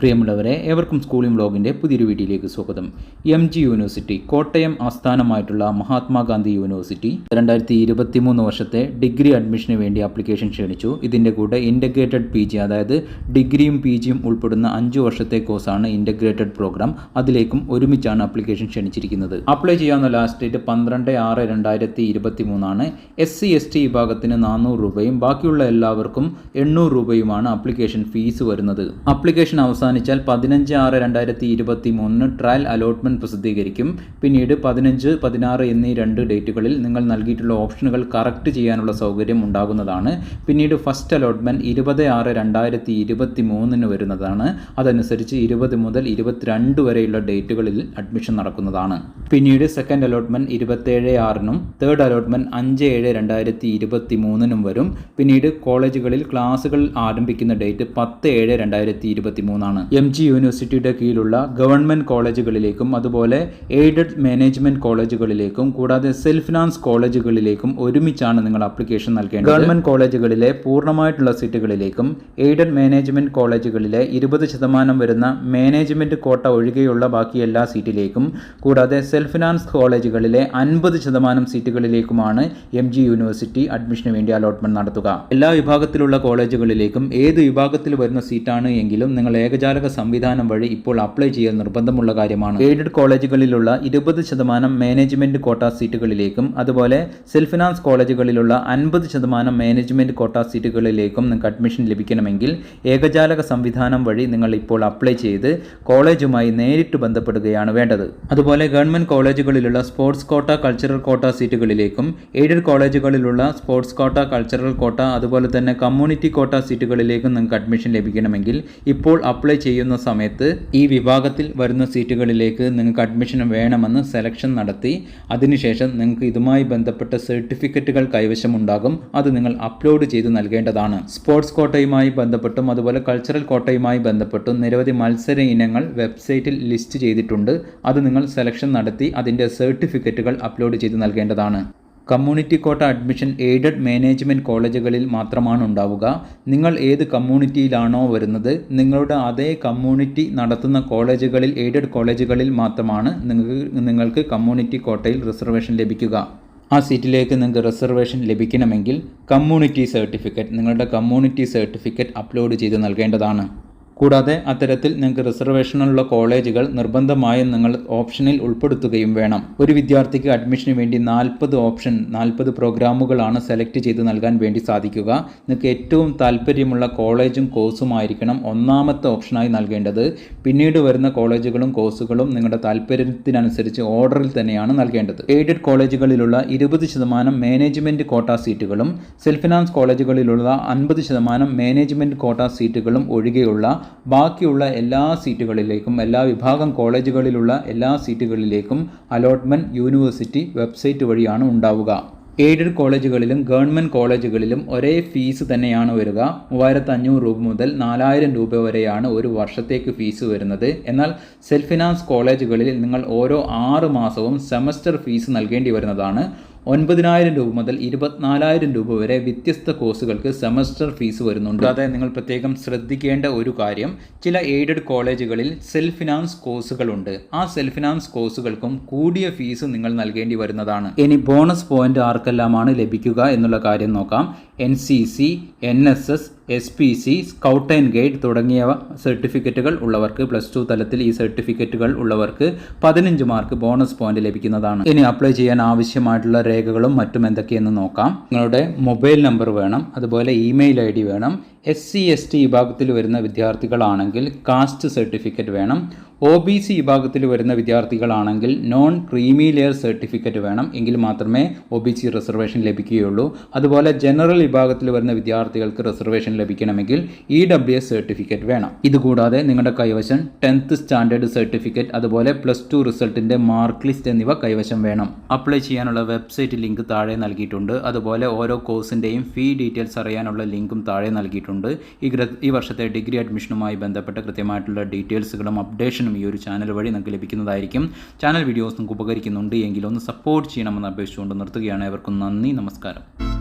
പ്രിയമുള്ളവരെ, ഏവർക്കും സ്കൂളിംഗ് വ്ലോഗിൻ്റെ പുതിയൊരു വീഡിയോയിലേക്ക് സ്വാഗതം. MG യൂണിവേഴ്സിറ്റി, കോട്ടയം ആസ്ഥാനമായിട്ടുള്ള മഹാത്മാഗാന്ധി യൂണിവേഴ്സിറ്റി 2023 വർഷത്തെ ഡിഗ്രി അഡ്മിഷന് വേണ്ടി ആപ്ലിക്കേഷൻ ക്ഷണിച്ചു. ഇതിൻ്റെ കൂടെ ഇൻ്റഗ്രേറ്റഡ് PG, അതായത് ഡിഗ്രിയും PGയും ഉൾപ്പെടുന്ന 5 വർഷത്തെ കോഴ്സാണ് ഇൻ്റഗ്രേറ്റഡ് പ്രോഗ്രാം. അതിലേക്കും ഒരുമിച്ചാണ് ആപ്ലിക്കേഷൻ ക്ഷണിച്ചിരിക്കുന്നത്. അപ്ലൈ ചെയ്യാവുന്ന ലാസ്റ്റ് ഡേറ്റ് 12/6/2023 SC/ST വിഭാഗത്തിന് 400 രൂപയും ബാക്കിയുള്ള എല്ലാവർക്കും 800 രൂപയുമാണ് ആപ്ലിക്കേഷൻ ഫീസ് വരുന്നത്. ആപ്ലിക്കേഷൻ അവസാനിച്ചാൽ 15/6/2023 ട്രയൽ അലോട്ട്മെന്റ് പ്രസിദ്ധീകരിക്കും. പിന്നീട് 15, 16 എന്നീ 2 ഡേറ്റുകളിൽ നിങ്ങൾ നൽകിയിട്ടുള്ള ഓപ്ഷനുകൾ കറക്റ്റ് ചെയ്യാനുള്ള സൗകര്യം ഉണ്ടാകുന്നതാണ്. പിന്നീട് ഫസ്റ്റ് അലോട്ട്മെന്റ് 20/6/2023 വരുന്നതാണ്. അതനുസരിച്ച് 20 മുതൽ 22 വരെയുള്ള ഡേറ്റുകളിൽ അഡ്മിഷൻ നടക്കുന്നതാണ്. പിന്നീട് സെക്കൻഡ് അലോട്ട്മെന്റ് 27/6 തേർഡ് അലോട്ട്മെന്റ് 5/7/2023 വരും. പിന്നീട് കോളേജുകളിൽ ക്ലാസുകൾ ആരംഭിക്കുന്ന ഡേറ്റ് 10/7/2023 ആണ്. MG യൂണിവേഴ്സിറ്റിയുടെ കീഴിലുള്ള ഗവൺമെന്റ് കോളേജുകളിലേക്കും അതുപോലെ എയ്ഡഡ് മാനേജ്മെന്റ് കോളേജുകളിലേക്കും കൂടാതെ സെൽഫ് ഫിനാൻസ് കോളേജുകളിലേക്കും ഒരുമിച്ചാണ് നിങ്ങൾ ആപ്ലിക്കേഷൻ നൽകേണ്ടത്. ഗവൺമെന്റ് കോളേജുകളിലെ പൂർണ്ണമായിട്ടുള്ള സീറ്റുകളിലേക്കും എയ്ഡഡ് മാനേജ്മെന്റ് കോളേജുകളിലെ 20% വരുന്ന മാനേജ്മെന്റ് കോട്ട ഒഴികെയുള്ള ബാക്കി എല്ലാ സീറ്റിലേക്കും കൂടാതെ സെൽഫ് ഫിനാൻസ് കോളേജുകളിലെ 50% സീറ്റുകളിലേക്കുമാണ് MG യൂണിവേഴ്സിറ്റി അഡ്മിഷന് വേണ്ടി അലോട്ട്മെന്റ് നടത്തുക. എല്ലാ വിഭാഗത്തിലുള്ള കോളേജുകളിലേക്കും ഏത് വിഭാഗത്തിൽ വരുന്ന സീറ്റാണ് എങ്കിലും നിങ്ങൾ ഏകജാലക സംവിധാനം വഴി ഇപ്പോൾ അപ്ലൈ ചെയ്യാൻ നിർബന്ധമുള്ള കാര്യമാണ്. എയ്ഡഡ് കോളേജുകളിലുള്ള 20% മാനേജ്മെന്റ് കോട്ട സീറ്റുകളിലേക്കും അതുപോലെ സെൽഫ് ഫിനാൻസ് കോളേജുകളിലുള്ള 50% മാനേജ്മെന്റ് കോട്ട സീറ്റുകളിലേക്കും നിങ്ങൾക്ക് അഡ്മിഷൻ ലഭിക്കണമെങ്കിൽ ഏകജാലക സംവിധാനം വഴി നിങ്ങൾ ഇപ്പോൾ അപ്ലൈ ചെയ്ത് കോളേജുമായി നേരിട്ട് ബന്ധപ്പെടുകയാണ് വേണ്ടത്. അതുപോലെ ഗവൺമെന്റ് കോളേജുകളിലുള്ള സ്പോർട്സ് കോട്ട, കൾച്ചറൽ കോട്ട സീറ്റുകളിലേക്കും എയ്ഡഡ് കോളേജുകളിലുള്ള സ്പോർട്സ് കോട്ട, കൾച്ചറൽ കോട്ട അതുപോലെ തന്നെ കമ്മ്യൂണിറ്റി കോട്ട സീറ്റുകളിലേക്കും നിങ്ങൾക്ക് അഡ്മിഷൻ ലഭിക്കണമെങ്കിൽ ഇപ്പോൾ അപ്ലൈ ചെയ്യുന്ന സമയത്ത് ഈ വിഭാഗത്തിൽ വരുന്ന സീറ്റുകളിലേക്ക് നിങ്ങൾക്ക് അഡ്മിഷൻ വേണമെന്ന് സെലക്ഷൻ നടത്തി അതിനുശേഷം നിങ്ങൾക്ക് ഇതുമായി ബന്ധപ്പെട്ട സർട്ടിഫിക്കറ്റുകൾ കൈവശമുണ്ടാകും. അത് നിങ്ങൾ അപ്ലോഡ് ചെയ്ത് നൽകേണ്ടതാണ്. സ്പോർട്സ് കോട്ടയുമായി ബന്ധപ്പെട്ടും അതുപോലെ കൾച്ചറൽ കോട്ടയുമായി ബന്ധപ്പെട്ടും നിരവധി മത്സര ഇനങ്ങൾ വെബ്സൈറ്റിൽ ലിസ്റ്റ് ചെയ്തിട്ടുണ്ട്. അത് നിങ്ങൾ സെലക്ഷൻ നടത്തി അതിൻ്റെ സർട്ടിഫിക്കറ്റുകൾ അപ്ലോഡ് ചെയ്ത് നൽകേണ്ടതാണ്. Community quota admission aided management കോളേജുകളിൽ മാത്രമാണ് ഉണ്ടാവുക. നിങ്ങൾ ഏത് കമ്മ്യൂണിറ്റിയിലാണോ വരുന്നത് നിങ്ങളുടെ അതേ കമ്മ്യൂണിറ്റി നടത്തുന്ന കോളേജുകളിൽ, എയ്ഡഡ് കോളേജുകളിൽ മാത്രമാണ് നിങ്ങൾക്ക് കമ്മ്യൂണിറ്റി കോട്ടയിൽ റിസർവേഷൻ ലഭിക്കുക. ആ സീറ്റിലേക്ക് നിങ്ങൾക്ക് റിസർവേഷൻ ലഭിക്കണമെങ്കിൽ നിങ്ങളുടെ കമ്മ്യൂണിറ്റി സർട്ടിഫിക്കറ്റ് അപ്ലോഡ് ചെയ്ത് നൽകേണ്ടതാണ്. കൂടാതെ അത്തരത്തിൽ നിങ്ങൾക്ക് റിസർവേഷനുള്ള കോളേജുകൾ നിർബന്ധമായും നിങ്ങൾ ഓപ്ഷനിൽ ഉൾപ്പെടുത്തുകയും വേണം. ഒരു വിദ്യാർത്ഥിക്ക് അഡ്മിഷന് വേണ്ടി 40 പ്രോഗ്രാമുകളാണ് സെലക്ട് ചെയ്ത് നൽകാൻ വേണ്ടി സാധിക്കുക. നിങ്ങൾക്ക് ഏറ്റവും താല്പര്യമുള്ള കോളേജും കോഴ്സുമായിരിക്കണം ഒന്നാമത്തെ ഓപ്ഷനായി നൽകേണ്ടത്. പിന്നീട് വരുന്ന കോളേജുകളും കോഴ്സുകളും നിങ്ങളുടെ താല്പര്യത്തിനനുസരിച്ച് ഓർഡറിൽ തന്നെയാണ് നൽകേണ്ടത്. എയ്ഡഡ് കോളേജുകളിലുള്ള 20% മാനേജ്മെൻറ്റ് കോട്ട സീറ്റുകളും സെൽഫ് ഫിനാൻസ് കോളേജുകളിലുള്ള 50% മാനേജ്മെൻറ്റ് കോട്ട സീറ്റുകളും ഒഴികെയുള്ള ബാക്കിയുള്ള എല്ലാ സീറ്റുകളിലേക്കും, എല്ലാ വിഭാഗം കോളേജുകളിലുള്ള എല്ലാ സീറ്റുകളിലേക്കും അലോട്ട്മെന്റ് യൂണിവേഴ്സിറ്റി വെബ്സൈറ്റ് വഴിയാണ് ഉണ്ടാവുക. എയ്ഡഡ് കോളേജുകളിലും ഗവൺമെൻറ് കോളേജുകളിലും ഒരേ ഫീസ് തന്നെയാണ് വരിക. 3500 രൂപ മുതൽ 4000 രൂപ വരെയാണ് ഒരു വർഷത്തേക്ക് ഫീസ് വരുന്നത്. എന്നാൽ സെൽഫ് ഫിനാൻസ് കോളേജുകളിൽ നിങ്ങൾ ഓരോ 6 മാസവും സെമസ്റ്റർ ഫീസ് നൽകേണ്ടി വരുന്നതാണ്. 9000 രൂപ മുതൽ 24000 രൂപ വരെ വ്യത്യസ്ത കോഴ്സുകൾക്ക് സെമസ്റ്റർ ഫീസ് വരുന്നുണ്ട്. കൂടാതെ നിങ്ങൾ പ്രത്യേകം ശ്രദ്ധിക്കേണ്ട ഒരു കാര്യം, ചില എയ്ഡഡ് കോളേജുകളിൽ സെൽഫ് ഫിനാൻസ് കോഴ്സുകളുണ്ട്. ആ സെൽഫ് ഫിനാൻസ് കോഴ്സുകൾക്കും കൂടിയ ഫീസ് നിങ്ങൾ നൽകേണ്ടി വരുന്നതാണ്. ഇനി ബോണസ് പോയിന്റ് ആർക്കെല്ലാമാണ് ലഭിക്കുക എന്നുള്ള കാര്യം നോക്കാം. NCC, NSS, SPC, scout and guide തുടങ്ങിയ സർട്ടിഫിക്കറ്റുകൾ ഉള്ളവർക്ക്, +2 തലത്തിൽ ഈ സർട്ടിഫിക്കറ്റുകൾ ഉള്ളവർക്ക് 15 മാർക്ക് ബോണസ് പോയിന്റ് ലഭിക്കുന്നതാണ്. ഇനി അപ്ലൈ ചെയ്യാൻ ആവശ്യമായിട്ടുള്ള രേഖകളും മറ്റും എന്തൊക്കെയെന്ന് നോക്കാം. നിങ്ങളുടെ മൊബൈൽ നമ്പർ വേണം, അതുപോലെ ഇമെയിൽ ID വേണം. SC/ST വിഭാഗത്തിൽ വരുന്ന വിദ്യാർത്ഥികളാണെങ്കിൽ കാസ്റ്റ് സർട്ടിഫിക്കറ്റ് വേണം. OBC വിഭാഗത്തിൽ വരുന്ന വിദ്യാർത്ഥികളാണെങ്കിൽ നോൺ ക്രീമി ലെയർ സർട്ടിഫിക്കറ്റ് വേണം. എങ്കിൽ മാത്രമേ OBC റിസർവേഷൻ ലഭിക്കുകയുള്ളൂ. അതുപോലെ ജനറൽ വിഭാഗത്തിൽ വരുന്ന വിദ്യാർത്ഥികൾക്ക് റിസർവേഷൻ ലഭിക്കണമെങ്കിൽ EWS സർട്ടിഫിക്കറ്റ് വേണം. ഇതുകൂടാതെ നിങ്ങളുടെ കൈവശം 10th സ്റ്റാൻഡേർഡ് സർട്ടിഫിക്കറ്റ് അതുപോലെ +2 റിസൾട്ടിൻ്റെ മാർക്ക് ലിസ്റ്റ് എന്നിവ കൈവശം വേണം. അപ്ലൈ ചെയ്യാനുള്ള വെബ്സൈറ്റ് ലിങ്ക് താഴെ നൽകിയിട്ടുണ്ട്. അതുപോലെ ഓരോ കോഴ്സിൻ്റെയും ഫീ ഡീറ്റെയിൽസ് അറിയാനുള്ള ലിങ്കും താഴെ നൽകിയിട്ടുണ്ട്. ഈ വർഷത്തെ ഡിഗ്രി അഡ്മിഷനുമായി ബന്ധപ്പെട്ട കൃത്യമായിട്ടുള്ള ഡീറ്റെയിൽസുകളും അപ്ഡേഷനും ഈ ഒരു ചാനൽ വഴി നിങ്ങൾക്ക് ലഭിക്കുന്നതായിരിക്കും. ചാനൽ വീഡിയോസ് നിങ്ങൾക്ക് ഉപകരിക്കുന്നുണ്ട് എങ്കിൽ ഒന്ന് സപ്പോർട്ട് ചെയ്യണമെന്ന് അപേക്ഷിച്ചുകൊണ്ട് നിർത്തുകയാണ്. ഏവർക്കും നന്ദി, നമസ്കാരം.